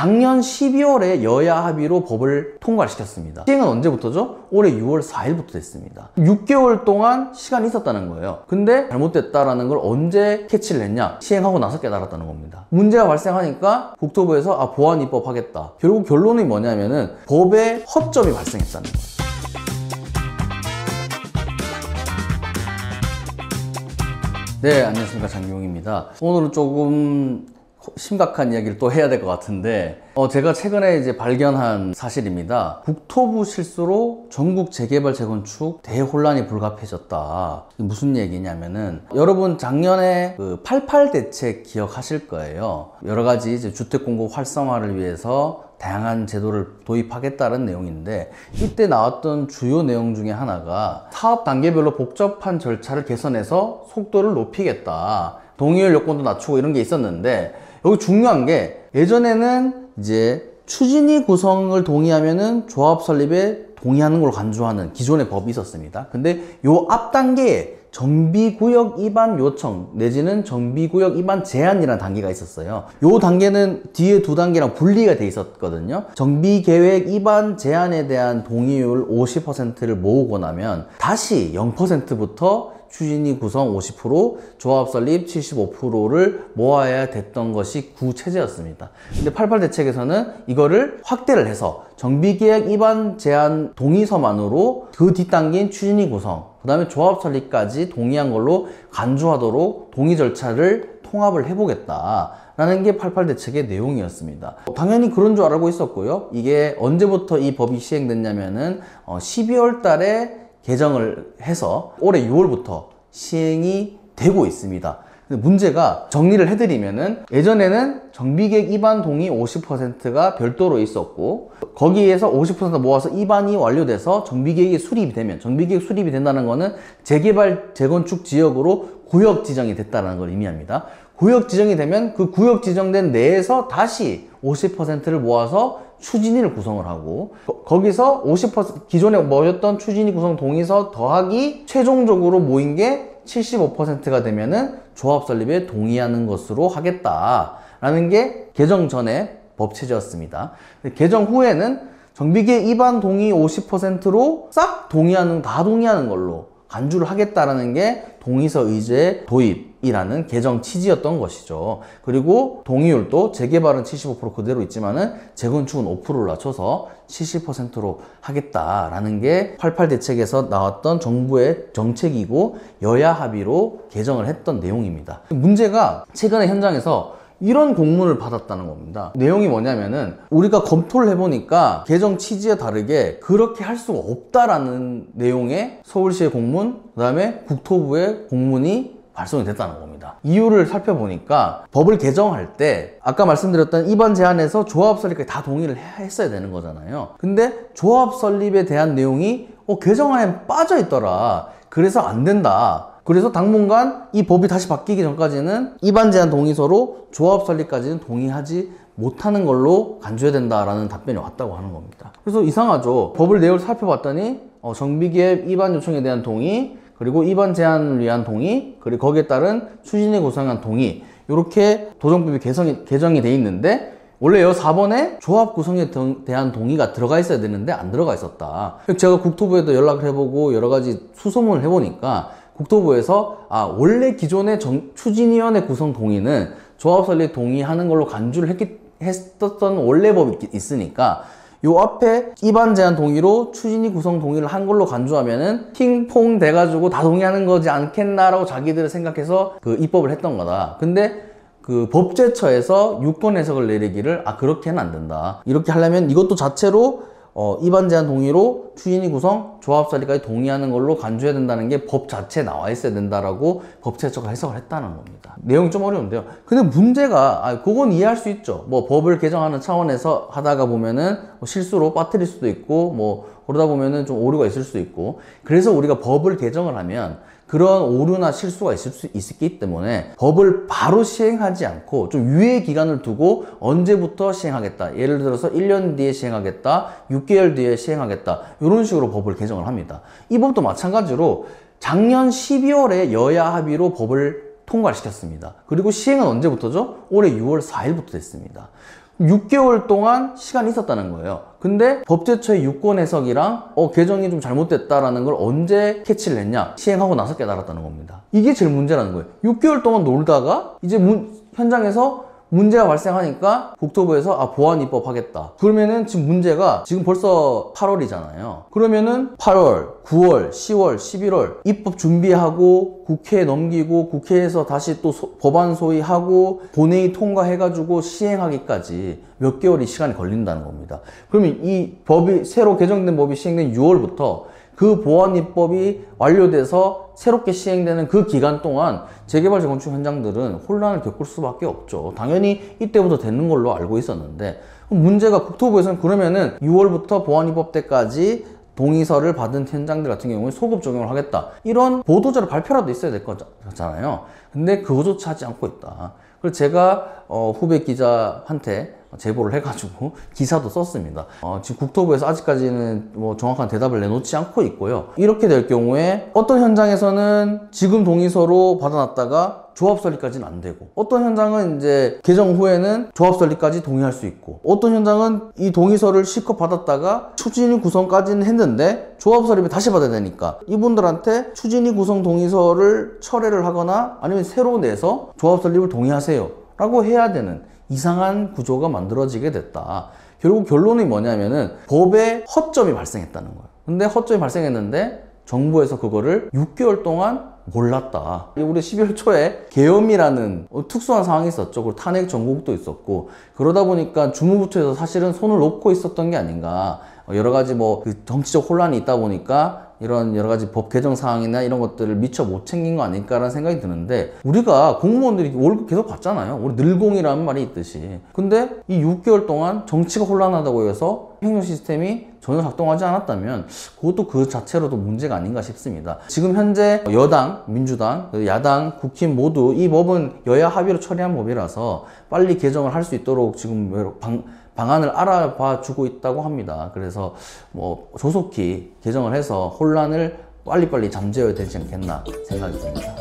작년 12월에 여야 합의로 법을 통과를 시켰습니다. 시행은 언제부터죠? 올해 6월 4일부터 됐습니다. 6개월 동안 시간이 있었다는 거예요. 근데 잘못됐다라는 걸 언제 캐치를 했냐? 시행하고 나서 깨달았다는 겁니다. 문제가 발생하니까 국토부에서 보완 입법하겠다. 결국 결론이 뭐냐면은 법에 허점이 발생했다는 거예요. 네, 안녕하십니까, 장기용입니다. 오늘은 조금 심각한 이야기를 또 해야 될 것 같은데 제가 최근에 이제 발견한 사실입니다. 국토부 실수로 전국 재개발 재건축 대혼란이 불가피해졌다. 무슨 얘기냐면은 여러분 작년에 그 88 대책 기억하실 거예요. 여러 가지 이제 주택 공급 활성화를 위해서 다양한 제도를 도입하겠다는 내용인데, 이때 나왔던 주요 내용 중에 하나가 사업 단계별로 복잡한 절차를 개선해서 속도를 높이겠다, 동의율 요건도 낮추고 이런 게 있었는데, 여기 중요한 게 예전에는 이제 추진위 구성을 동의하면은 조합 설립에 동의하는 걸 간주하는 기존의 법이 있었습니다. 근데 요 앞 단계에 정비구역 입안 요청 내지는 정비구역 입안 제한이라는 단계가 있었어요. 요 단계는 뒤에 두 단계랑 분리가 돼 있었거든요. 정비계획 입안 제한에 대한 동의율 50%를 모으고 나면 다시 0%부터 추진위 구성 50%, 조합 설립 75%를 모아야 됐던 것이 구체제였습니다. 근데 88 대책에서는 이거를 확대를 해서 정비계획 입안 제한 동의서만으로 그 뒷단계인 추진위 구성, 그 다음에 조합 설립까지 동의한 걸로 간주하도록 동의 절차를 통합을 해보겠다 라는 게 88 대책의 내용이었습니다. 당연히 그런 줄 알고 있었고요. 이게 언제부터 이 법이 시행됐냐면은 12월 달에 개정을 해서 올해 6월부터 시행이 되고 있습니다. 근데 문제가, 정리를 해드리면은 예전에는 정비계획 입안 동의 50%가 별도로 있었고, 거기에서 50% 모아서 입안이 완료돼서 정비계획이 수립이 되면, 정비계획 수립이 된다는 거는 재개발 재건축 지역으로 구역 지정이 됐다는 걸 의미합니다. 구역 지정이 되면 그 구역 지정된 내에서 다시 50%를 모아서 추진위를 구성을 하고, 거기서 50% 기존에 모였던 추진위 구성 동의서 더하기 최종적으로 모인 게 75%가 되면은 조합 설립에 동의하는 것으로 하겠다라는 게 개정 전에 법 체제였습니다. 개정 후에는 정비계획 입안 동의 50%로 싹 다 동의하는 걸로 간주를 하겠다라는 게 동의서 의제 도입이라는 개정 취지였던 것이죠. 그리고 동의율도 재개발은 75% 그대로 있지만은 재건축은 5%를 낮춰서 70%로 하겠다라는 게 88 대책에서 나왔던 정부의 정책이고 여야 합의로 개정을 했던 내용입니다. 문제가 최근에 현장에서 이런 공문을 받았다는 겁니다. 내용이 뭐냐면은 우리가 검토를 해보니까 개정 취지에 다르게 그렇게 할 수가 없다라는 내용의 서울시의 공문, 그 다음에 국토부의 공문이 발송이 됐다는 겁니다. 이유를 살펴보니까 법을 개정할 때 아까 말씀드렸던 입안 제한에서 조합 설립까지 다 동의를 했어야 되는 거잖아요. 근데 조합 설립에 대한 내용이 개정안에 빠져 있더라. 그래서 안 된다. 그래서 당분간 이 법이 다시 바뀌기 전까지는 입안 제한 동의서로 조합 설립까지는 동의하지 못하는 걸로 간주해야 된다라는 답변이 왔다고 하는 겁니다. 그래서 이상하죠. 법을 내용을 살펴봤더니 정비계획 입안 요청에 대한 동의, 그리고 입안 제한을 위한 동의, 그리고 거기에 따른 추진위 구성한 동의, 이렇게 도정법이 개정이 돼 있는데 원래 여 4번에 조합 구성에 대한 동의가 들어가 있어야 되는데 안 들어가 있었다. 제가 국토부에도 연락을 해보고 여러 가지 수소문을 해보니까 국토부에서 원래 기존의 추진위원회 구성 동의는 조합 설립 동의하는 걸로 간주를 했었던 원래 법이 있으니까 요 앞에 입안 제한 동의로 추진위 구성 동의를 한 걸로 간주하면은 핑퐁 돼가지고 다 동의하는 거지 않겠나라고 자기들을 생각해서 그 입법을 했던 거다. 근데 그 법제처에서 유권 해석을 내리기를 그렇게는 안 된다. 이렇게 하려면 이것도 자체로 입안 제한 동의로 추진위 구성, 조합 설립까지 동의하는 걸로 간주해야 된다는 게 법 자체에 나와 있어야 된다라고 법제처가 해석을 했다는 겁니다. 내용이 좀 어려운데요. 근데 문제가, 그건 이해할 수 있죠. 뭐 법을 개정하는 차원에서 하다가 보면은 실수로 빠뜨릴 수도 있고, 그러다 보면은 좀 오류가 있을 수도 있고, 그래서 우리가 법을 개정을 하면 그런 오류나 실수가 있을 수 있기 때문에 법을 바로 시행하지 않고 좀 유예 기간을 두고 언제부터 시행하겠다, 예를 들어서 1년 뒤에 시행하겠다, 6개월 뒤에 시행하겠다, 이런 식으로 법을 개정을 합니다. 이 법도 마찬가지로 작년 12월에 여야 합의로 법을 통과를 시켰습니다. 그리고 시행은 언제부터죠? 올해 6월 4일부터 됐습니다. 6개월 동안 시간이 있었다는 거예요. 근데 법제처의 유권 해석이랑 개정이 좀 잘못됐다라는 걸 언제 캐치를 했냐? 시행하고 나서 깨달았다는 겁니다. 이게 제일 문제라는 거예요. 6개월 동안 놀다가 이제 현장에서 문제가 발생하니까 국토부에서 보안 입법 하겠다. 그러면은 지금 문제가 지금 벌써 8월이잖아요. 그러면은 8월, 9월, 10월, 11월 입법 준비하고 국회에 넘기고 국회에서 다시 또 법안 소위하고 본회의 통과해가지고 시행하기까지 몇 개월이 시간이 걸린다는 겁니다. 그러면 이 법이 새로 개정된 법이 시행된 6월부터 그 보안 입법이 완료돼서 새롭게 시행되는 그 기간 동안 재개발 재건축 현장들은 혼란을 겪을 수밖에 없죠. 당연히 이때부터 되는 걸로 알고 있었는데 문제가 국토부에서는 그러면은 6월부터 보안 입법 때까지 동의서를 받은 현장들 같은 경우에 소급 적용을 하겠다. 이런 보도자료 발표라도 있어야 될 거잖아요. 근데 그거조차 하지 않고 있다. 그래서 제가 후배 기자한테 제보를 해가지고 기사도 썼습니다. 지금 국토부에서 아직까지는 뭐 정확한 대답을 내놓지 않고 있고요. 이렇게 될 경우에 어떤 현장에서는 지금 동의서로 받아놨다가 조합 설립까지는 안 되고, 어떤 현장은 이제 개정 후에는 조합 설립까지 동의할 수 있고, 어떤 현장은 이 동의서를 실컷 받았다가 추진위 구성까지는 했는데 조합 설립을 다시 받아야 되니까 이분들한테 추진위 구성 동의서를 철회를 하거나 아니면 새로 내서 조합 설립을 동의하세요 라고 해야 되는 이상한 구조가 만들어지게 됐다. 결국 결론이 뭐냐면은 법에 허점이 발생했다는 거예요. 근데 허점이 발생했는데 정부에서 그거를 6개월 동안 몰랐다. 우리 12월 초에 계엄이라는 특수한 상황이 있었죠. 그리고 탄핵 전국도 있었고, 그러다 보니까 주무부처에서 사실은 손을 놓고 있었던 게 아닌가. 여러 가지 그 정치적 혼란이 있다 보니까 이런 여러 가지 법 개정 사항이나 이런 것들을 미처 못 챙긴 거 아닐까라는 생각이 드는데, 우리가 공무원들이 월급 계속 받잖아요. 우리 늘공이라는 말이 있듯이. 근데 이 6개월 동안 정치가 혼란하다고 해서 행정 시스템이 전혀 작동하지 않았다면 그것도 그 자체로도 문제가 아닌가 싶습니다. 지금 현재 여당, 민주당, 야당, 국힘 모두 이 법은 여야 합의로 처리한 법이라서 빨리 개정을 할 수 있도록 지금 방안을 알아봐 주고 있다고 합니다. 그래서 조속히 개정을 해서 혼란을 빨리빨리 잠재워야 되지 않겠나 생각이 듭니다.